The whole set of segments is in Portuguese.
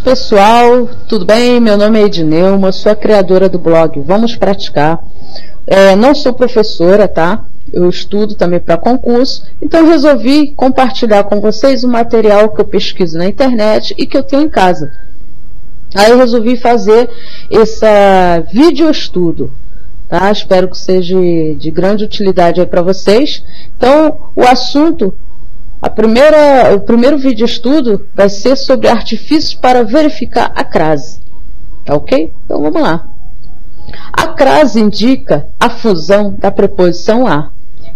pessoal, tudo bem? Meu nome é Edneuma, sou a criadora do blog Vamos Praticar. Não sou professora, tá? Eu estudo também para concurso, então resolvi compartilhar com vocês o material que eu pesquiso na internet e que eu tenho em casa. Aí eu resolvi fazer esse vídeo estudo, tá? Espero que seja de grande utilidade aí para vocês. Então, o assunto, o primeiro vídeo estudo vai ser sobre artifícios para verificar a crase. Tá ok? Então vamos lá. A crase indica a fusão da preposição a,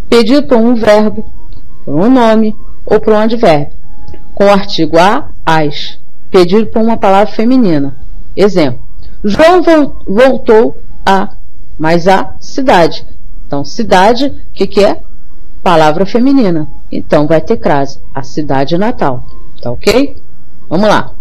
pedido por um verbo, por um nome ou por um advérbio, com o artigo a, as, pedido por uma palavra feminina. Exemplo: João voltou a, mais a cidade. Então, cidade, o que é? Palavra feminina. Então, vai ter crase, a cidade natal. Tá ok? Vamos lá.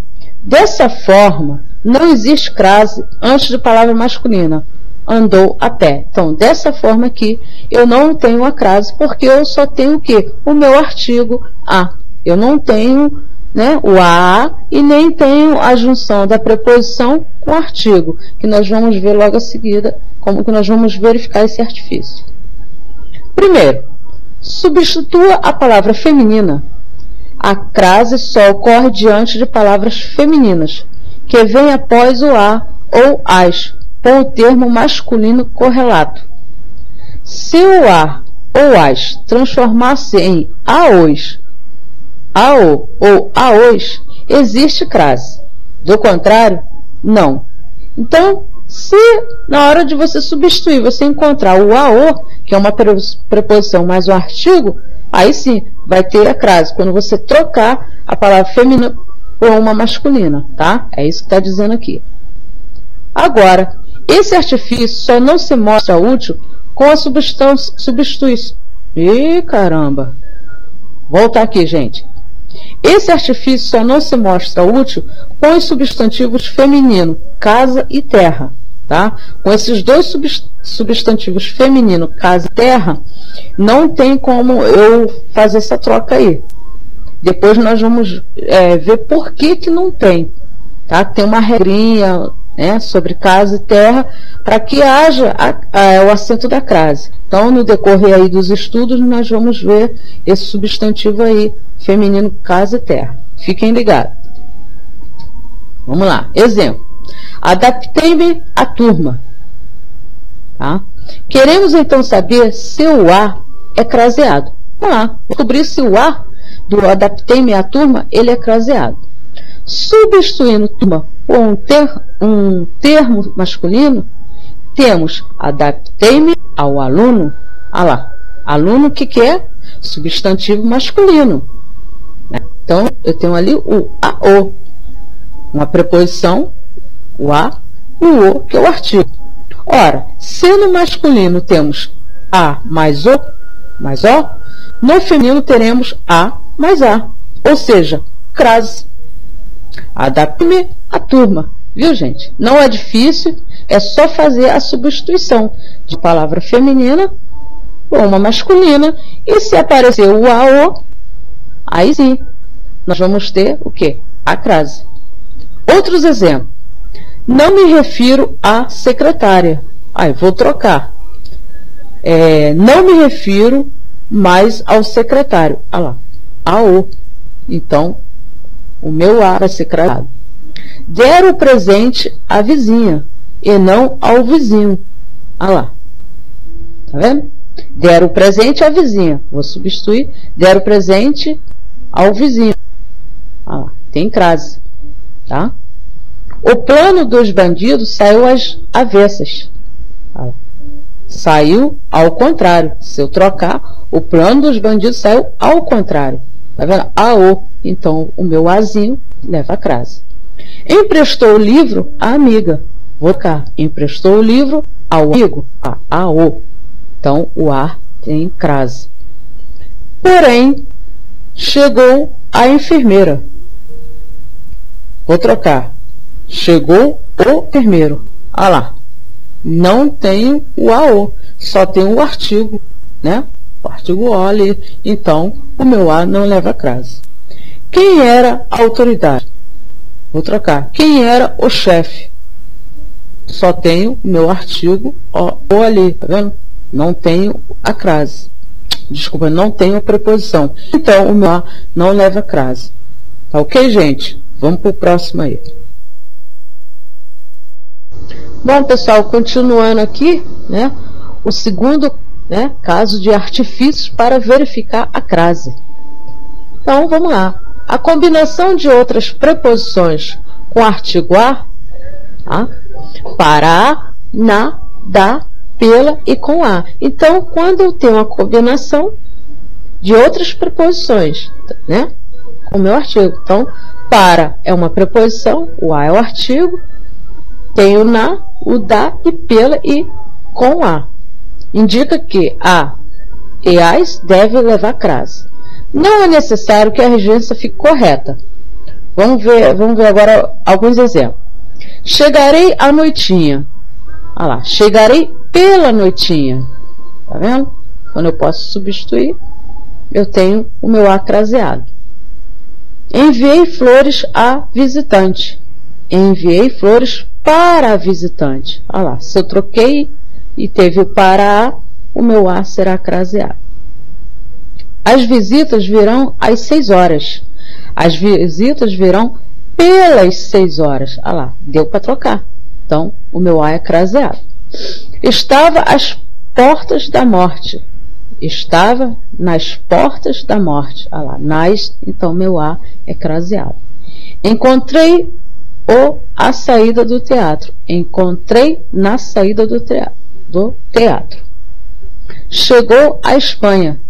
Dessa forma, não existe crase antes de palavra masculina. Andou a pé. Então, dessa forma aqui, eu não tenho a crase, porque eu só tenho o quê? O meu artigo a. Eu não tenho, né, o a e nem tenho a junção da preposição com o artigo, que nós vamos ver logo a seguida como que nós vamos verificar esse artifício. Primeiro, substitua a palavra feminina. A crase só ocorre diante de palavras femininas, que vêm após o a ou as, com o termo masculino correlato. Se o a ou as transformar-se em aos, ao ou aos, existe crase. Do contrário, não. Então, se na hora de você substituir, você encontrar o ao, que é uma preposição mais um artigo, aí sim vai ter a crase, quando você trocar a palavra feminina por uma masculina, tá? É isso que está dizendo aqui. Agora, esse artifício só não se mostra útil com a substituição. Ih, caramba! Volta aqui, gente. Esse artifício só não se mostra útil com os substantivos feminino, casa e terra. Tá? Com esses dois substantivos feminino, casa e terra, não tem como eu fazer essa troca aí. Depois nós vamos ver por que não tem. Tá? Tem uma regrinha, né, sobre casa e terra para que haja o acento da crase. Então, no decorrer aí dos estudos, nós vamos ver esse substantivo aí, feminino, casa e terra. Fiquem ligados. Vamos lá. Exemplo. Adaptei-me à turma. Tá? Queremos então saber se o a é craseado. Vamos lá. Descobrir se o a do adaptei-me à turma, ele é craseado. Substituindo turma por um termo masculino, temos adaptei-me ao aluno. Ah lá. Aluno, o que é? Substantivo masculino. Né? Então, eu tenho ali o ao. Uma preposição, o a, e o, que é o artigo. Ora, se no masculino temos a mais o, no feminino teremos a mais a, ou seja, crase. Adapte-me à turma. Viu, gente? Não é difícil, é só fazer a substituição de palavra feminina por uma masculina, e se aparecer o a, o, aí sim, nós vamos ter o quê? A crase. Outros exemplos. Não me refiro à secretária. Aí, vou trocar. Não me refiro mais ao secretário. Olha lá. Ao. Então, o meu a vai ser cravado. Der o presente à vizinha e não ao vizinho. Olha lá. Tá vendo? Der o presente à vizinha. Vou substituir. Der o presente ao vizinho. Olha lá. Tem crase. Tá? O plano dos bandidos saiu às avessas. Saiu ao contrário. Se eu trocar, o plano dos bandidos saiu ao contrário. Tá vendo? Ao. Então, o meu azinho leva a crase. Emprestou o livro à amiga. Vou cá. Emprestou o livro ao amigo. Ao. Então, o a tem crase. Porém, chegou a enfermeira. Vou trocar. Chegou o enfermeiro. Ah lá. Não tem o ao, só tem o artigo, né? O artigo o ali. Então, o meu a não leva crase. Quem era a autoridade? Vou trocar. Quem era o chefe? Só tenho meu artigo ou ali, tá vendo? Não tenho a crase. Desculpa, não tenho a preposição. Então, o meu A não leva crase. Tá ok, gente? Vamos para o próximo aí. Bom, pessoal, continuando aqui, né? O segundo, né, caso de artifícios para verificar a crase. Então, vamos lá. A combinação de outras preposições com artigo a, tá? Para, a, na, da, pela e com a. Então, quando eu tenho uma combinação de outras preposições, né, com o meu artigo. Então, para é uma preposição, o a é o artigo, tem o na, o da e pela e com a. Indica que a e as devem levar crase. Não é necessário que a regência fique correta. Vamos ver agora alguns exemplos. Chegarei à noitinha. Olha lá, chegarei pela noitinha. Tá vendo? Quando eu posso substituir, eu tenho o meu a craseado. Enviei flores a visitante. Enviei flores para a visitante. Olha lá, se eu troquei e teve o para a, o meu a será craseado. As visitas virão às 6 horas. As visitas virão pelas 6 horas. Olha lá, deu para trocar. Então, o meu a é craseado. Estava às portas da morte. Estava nas portas da morte. Olha lá, nas, então meu a é craseado. Encontrei a saída do teatro. Encontrei na saída do teatro. Chegou à Espanha.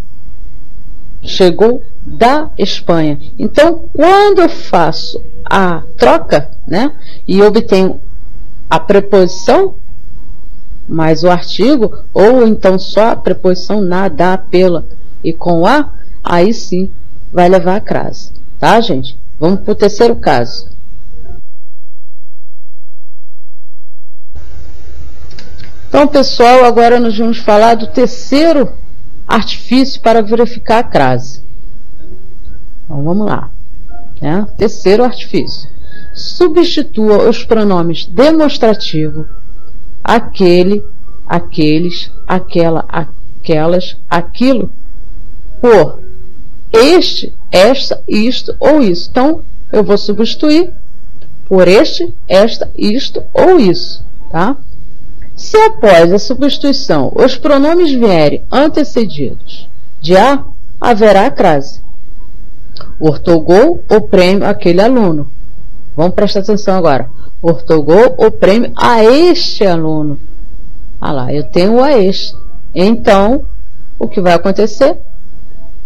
Chegou da Espanha. Então, quando eu faço a troca, né, e obtenho a preposição mais o artigo, ou então só a preposição na, da, pela e com a, aí sim vai levar a crase. Tá, gente? Vamos para o terceiro caso. Então, pessoal, agora nós vamos falar do terceiro artifício para verificar a crase. Então, vamos lá. Né? Terceiro artifício. Substitua os pronomes demonstrativo, aquele, aqueles, aquela, aquelas, aquilo, por este, esta, isto ou isso. Então, eu vou substituir por este, esta, isto ou isso. Tá? Se após a substituição os pronomes vierem antecedidos de a, haverá a crase. Ortogou o prêmio àquele aluno. Vamos prestar atenção agora. Ortogou o prêmio a este aluno. Ah lá, eu tenho a este. Então, o que vai acontecer?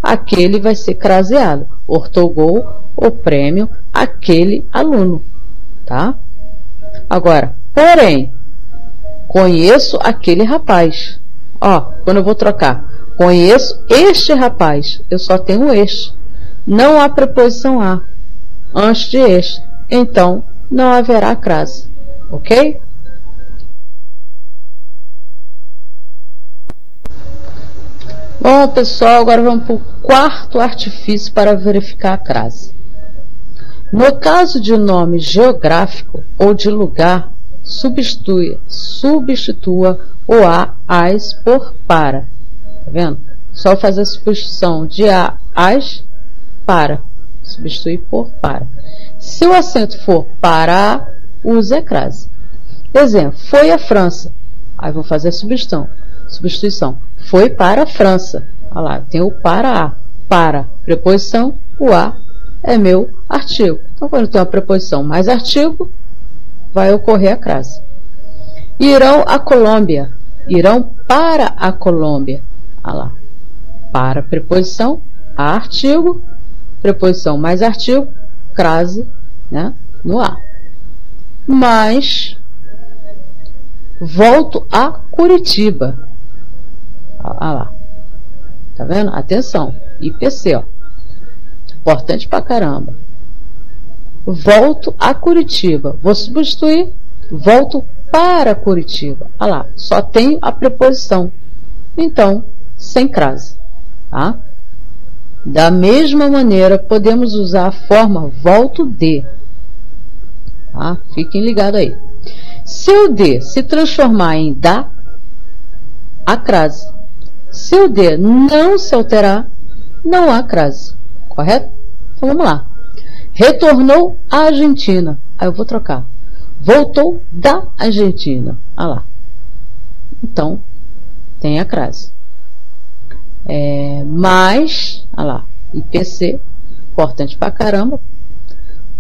Aquele vai ser craseado. Ortogou o prêmio àquele aluno. Tá? Agora, porém, conheço aquele rapaz. Ó, quando eu vou trocar, conheço este rapaz. Eu só tenho este. Não há preposição a antes de este. Então, não haverá crase. Ok? Bom, pessoal, agora vamos para o quarto artifício para verificar a crase. No caso de nome geográfico ou de lugar, substitua o a, as por para. Tá vendo? Só fazer a substituição de a, as, para. Substituir por para. Se o acento for para a, use a crase. Exemplo, foi a França. Aí vou fazer a substituição. Foi para a França. Olha lá, tem o para a. Para, preposição, o a é meu artigo. Então, quando tem uma preposição mais artigo, vai ocorrer a crase. Irão à Colômbia. Irão para a Colômbia. Olha lá. Para, preposição, a artigo, preposição mais artigo, crase, né, no a. Mas volto a Curitiba. Olha lá. Tá vendo? Atenção. IPC, ó. Importante pra caramba. Volto a Curitiba. Vou substituir. Volto para Curitiba. Olha lá. Só tenho a preposição. Então, sem crase. Tá? Da mesma maneira, podemos usar a forma volto de. tá? Fiquem ligados aí. Se o D se transformar em dá, há crase. Se o D não se alterar, não há crase. Correto? Então vamos lá. Retornou à Argentina. Aí eu vou trocar. Voltou da Argentina. Olha lá. Então, tem a crase. Mas, olha lá, IPC, importante pra caramba.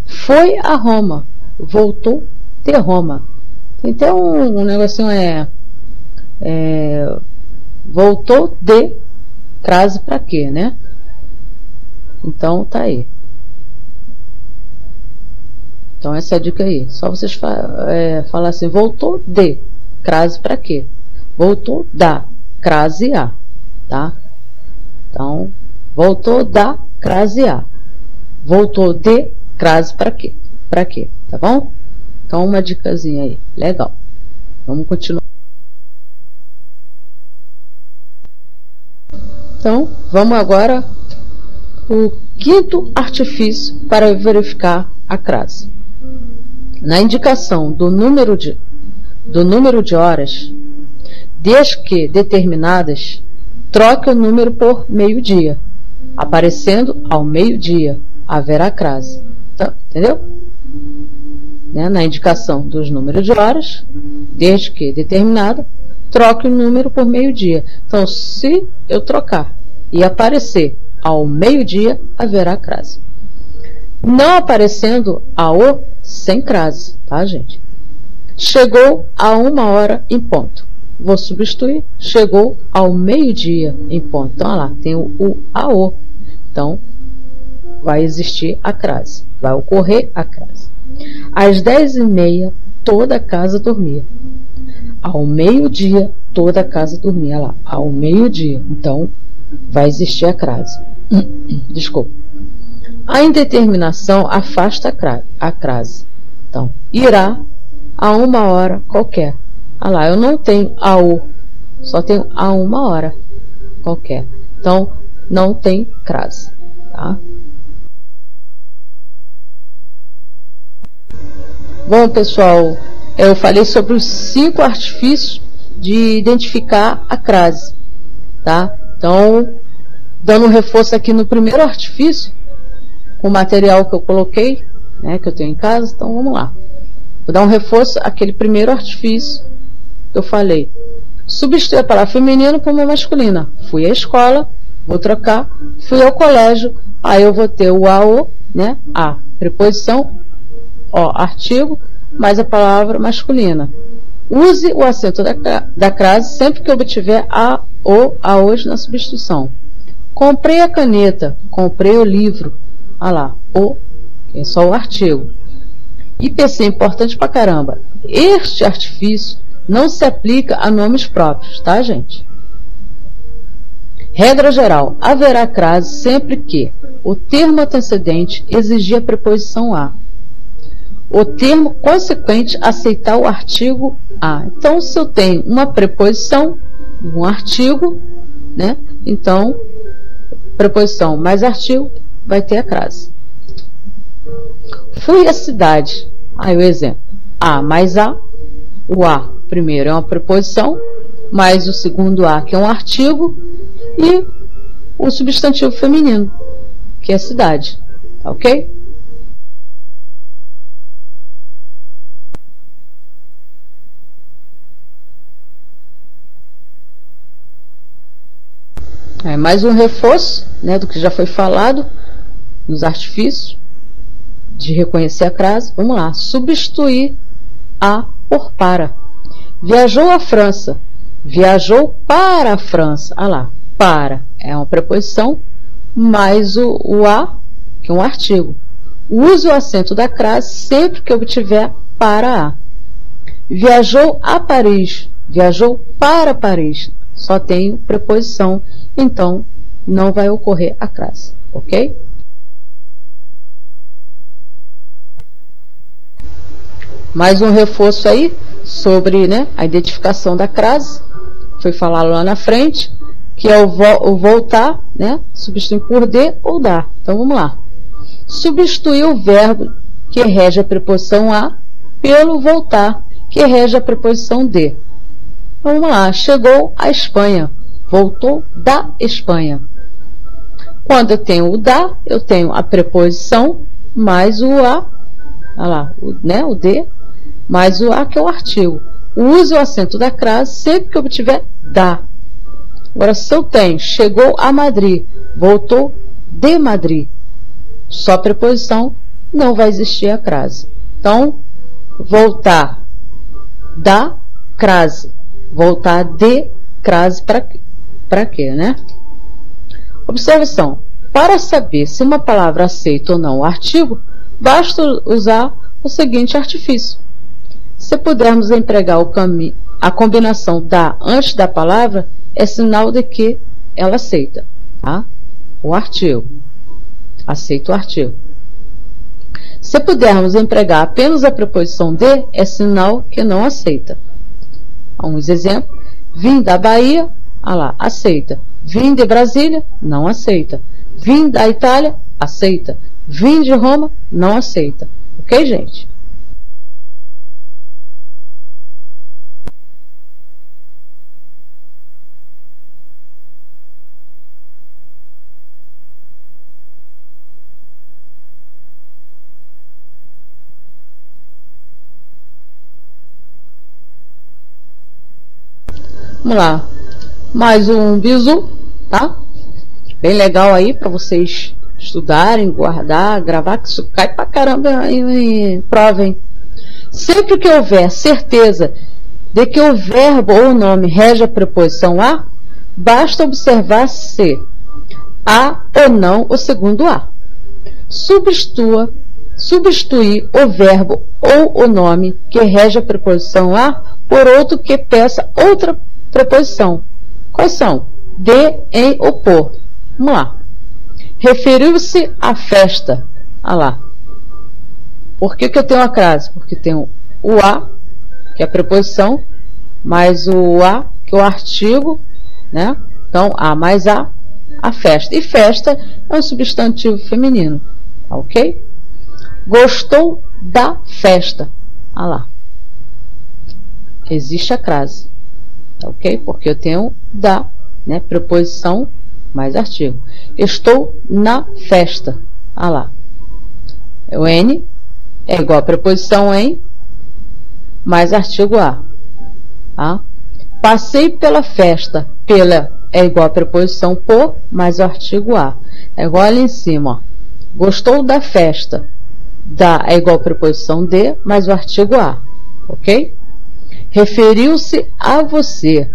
Foi a Roma. Voltou de Roma. Então, um negocinho voltou de crase pra quê, né? Então, tá aí. Então, essa é a dica aí. Só vocês falar assim, voltou de crase pra quê? Voltou da crase a, tá? Então, voltou da crase a. Voltou de crase pra quê? Pra quê? Tá bom? Então, uma dicasinha aí. Legal. Vamos continuar. Então, vamos agora o quinto artifício para verificar a crase. Na indicação do número de horas, desde que determinadas, troque o número por meio-dia. Aparecendo ao meio-dia, haverá crase. Então, entendeu? Na indicação dos números de horas, desde que determinada, troque o número por meio-dia. Então, se eu trocar e aparecer ao meio-dia, haverá crase. Não aparecendo a O, sem crase, tá, gente? Chegou a 1h em ponto. Vou substituir. Chegou ao meio-dia em ponto. Então, olha lá, tem o AO. Então, vai existir a crase. Vai ocorrer a crase. Às 10h30, toda a casa dormia. Ao meio-dia, toda a casa dormia. Olha lá, ao meio-dia. Então, vai existir a crase. Desculpa. A indeterminação afasta a crase. Então, irá a 1h qualquer. Olha lá, eu não tenho AO, só tenho a 1h qualquer. Então, não tem crase. Tá? Bom, pessoal, eu falei sobre os 5 artifícios de identificar a crase. Tá? Então, dando um reforço aqui no primeiro artifício, com o material que eu coloquei, né, que eu tenho em casa, então vamos lá. Vou dar um reforço àquele primeiro artifício que eu falei. Substituir a palavra feminino por uma masculina. Fui à escola, vou trocar. Fui ao colégio, aí eu vou ter o AO, né, a preposição, ó, artigo, mais a palavra masculina. Use o acento da crase sempre que obtiver a ou a hoje na substituição. Comprei a caneta, comprei o livro. Olha lá, o, que é só o artigo. IPC, importante pra caramba. Este artifício não se aplica a nomes próprios, tá, gente? Regra geral, haverá crase sempre que o termo antecedente exigir a preposição a. O termo consequente aceitar o artigo a. Então, se eu tenho uma preposição, um artigo, né? Então, preposição mais artigo, vai ter a crase. Fui à cidade. Aí o exemplo. A mais a. O a primeiro é uma preposição, mais o segundo a, que é um artigo, e o substantivo feminino, que é cidade. Tá ok? Mais um reforço, né, do que já foi falado nos artifícios de reconhecer a crase. Vamos lá. Substituir a por para. Viajou à França. Viajou para a França. Olha lá. Para é uma preposição mais o a, que é um artigo. Use o acento da crase sempre que obtiver para a. Viajou a Paris. Viajou para Paris. Só tem preposição, então não vai ocorrer a crase, ok? Mais um reforço aí sobre, né, a identificação da crase, foi falado lá na frente, que é o voltar, né, substituir por de ou da. Então vamos lá. Substituir o verbo que rege a preposição a pelo voltar, que rege a preposição de. Vamos lá, chegou à Espanha, voltou da Espanha. Quando eu tenho o da, eu tenho a preposição mais o a, olha lá, o de, mais o a, que é o artigo. Use o acento da crase sempre que eu tiver da. Agora, se eu tenho chegou a Madrid, voltou de Madrid, só preposição, não vai existir a crase. Então, voltar da crase, voltar de crase para quê, né? Observação. Para saber se uma palavra aceita ou não o artigo, basta usar o seguinte artifício. Se pudermos empregar a combinação da antes da palavra, é sinal de que ela aceita, tá? O artigo. Aceita o artigo. Se pudermos empregar apenas a preposição de, é sinal que não aceita. Alguns exemplos. Vim da Bahia, lá, aceita. Vim de Brasília, não aceita. Vim da Itália, aceita. Vim de Roma, não aceita. Ok, gente? Vamos lá. Mais um bizu, tá? Bem legal aí para vocês estudarem, guardar, gravar, que isso cai pra caramba em prova, hein? Sempre que houver certeza de que o verbo ou o nome rege a preposição a, basta observar se a ou não o segundo a. Substituir o verbo ou o nome que rege a preposição a por outro que peça outra preposição. Quais são? De, em ou por. Vamos lá. Referiu-se à festa. Olha lá. Por que eu tenho a crase? Porque tenho o a, que é a preposição, mais o a, que é o artigo, né? Então, a mais a festa. E festa é um substantivo feminino. Tá, ok? Gostou da festa. Olha lá. Existe a crase. Tá, ok? Porque eu tenho da, né? Preposição mais artigo. Estou na festa. Olha lá. O N é igual a preposição em mais artigo a. Tá? Passei pela festa. Pela é igual a preposição por mais o artigo a. É igual ali em cima. Ó. Gostou da festa. Da é igual a preposição de mais o artigo a. Ok? Referiu-se a você.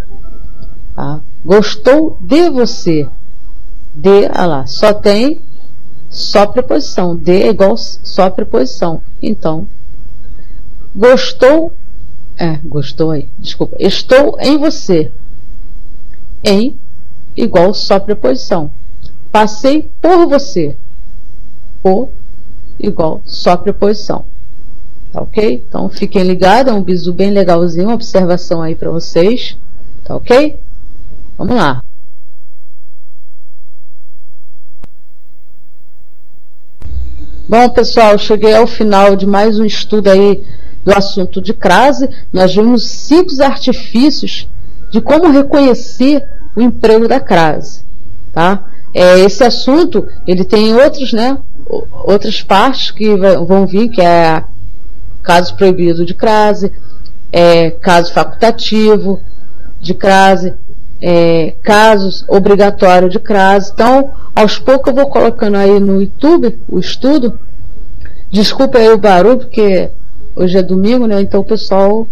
Tá? Gostou de você. De, olha lá, só tem só preposição. De é igual só preposição. Então, gostou aí, desculpa. Estou em você. Em igual só preposição. Passei por você. Por igual só preposição. Tá ok? Então, fiquem ligados. É um bizu bem legalzinho. Uma observação aí para vocês. Tá ok? Vamos lá. Bom, pessoal, cheguei ao final de mais um estudo aí do assunto de crase. Nós vimos 5 artifícios de como reconhecer o emprego da crase, tá? Esse assunto, ele tem outros, né, outras partes que vão vir, que é caso proibido de crase, caso facultativo de crase, casos obrigatórios de crase. Então, aos poucos eu vou colocando aí no YouTube o estudo. Desculpa aí o barulho, porque hoje é domingo, né? Então o pessoal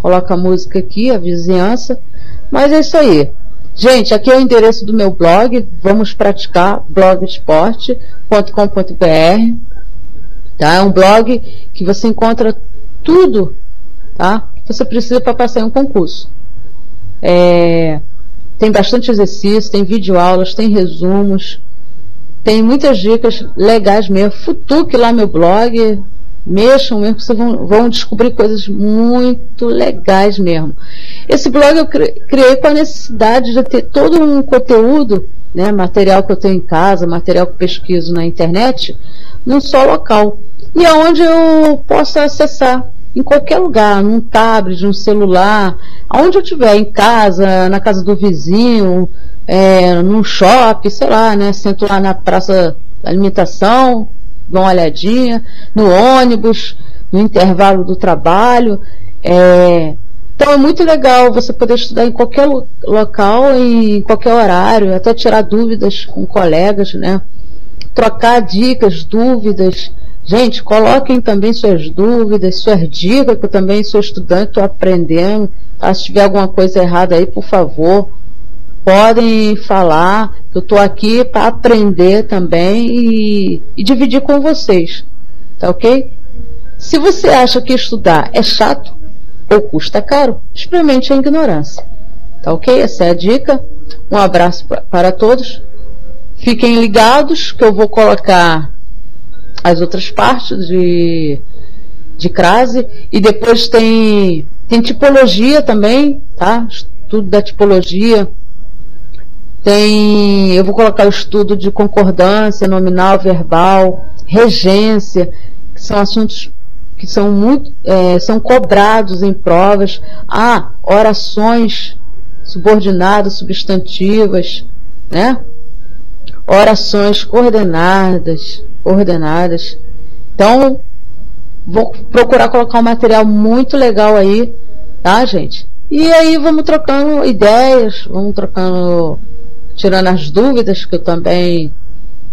coloca a música aqui, a vizinhança. Mas é isso aí. Gente, aqui é o endereço do meu blog. Vamos praticar, blogsport.com.br. Tá? É um blog que você encontra tudo, tá, que você precisa para passar em um concurso. Tem bastante exercício, tem videoaulas, tem resumos, tem muitas dicas legais mesmo. Futuque lá meu blog, mexam mesmo, que vocês vão descobrir coisas muito legais mesmo. Esse blog eu criei com a necessidade de ter todo um conteúdo, né, material que eu tenho em casa, material que eu pesquiso na internet, num só local. E aonde eu possa acessar, em qualquer lugar, num tablet, num celular, aonde eu estiver, em casa, na casa do vizinho, num shopping, sei lá, né? Sento lá na praça da alimentação, dou uma olhadinha, no ônibus, no intervalo do trabalho. Então é muito legal você poder estudar em qualquer local, em qualquer horário, até tirar dúvidas com colegas, né? Trocar dicas, dúvidas. Gente, coloquem também suas dúvidas, suas dicas, que eu também sou estudante, estou aprendendo. Tá? Se tiver alguma coisa errada aí, por favor, podem falar. Eu estou aqui para aprender também e dividir com vocês. Tá ok? Se você acha que estudar é chato ou custa caro, experimente a ignorância. Tá ok? Essa é a dica. Um abraço para todos. Fiquem ligados que eu vou colocar as outras partes de crase. E depois tem tipologia também, tá? Estudo da tipologia. Eu vou colocar o estudo de concordância, nominal, verbal, regência, que são assuntos que são são cobrados em provas. Orações subordinadas, substantivas, né? Orações coordenadas. Então, vou procurar colocar um material muito legal aí, tá, gente? E aí vamos trocando ideias, tirando as dúvidas, que eu também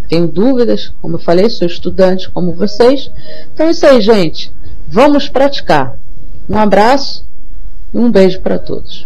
tenho dúvidas, como eu falei, sou estudante como vocês. Então é isso aí, gente. Vamos praticar. Um abraço e um beijo para todos.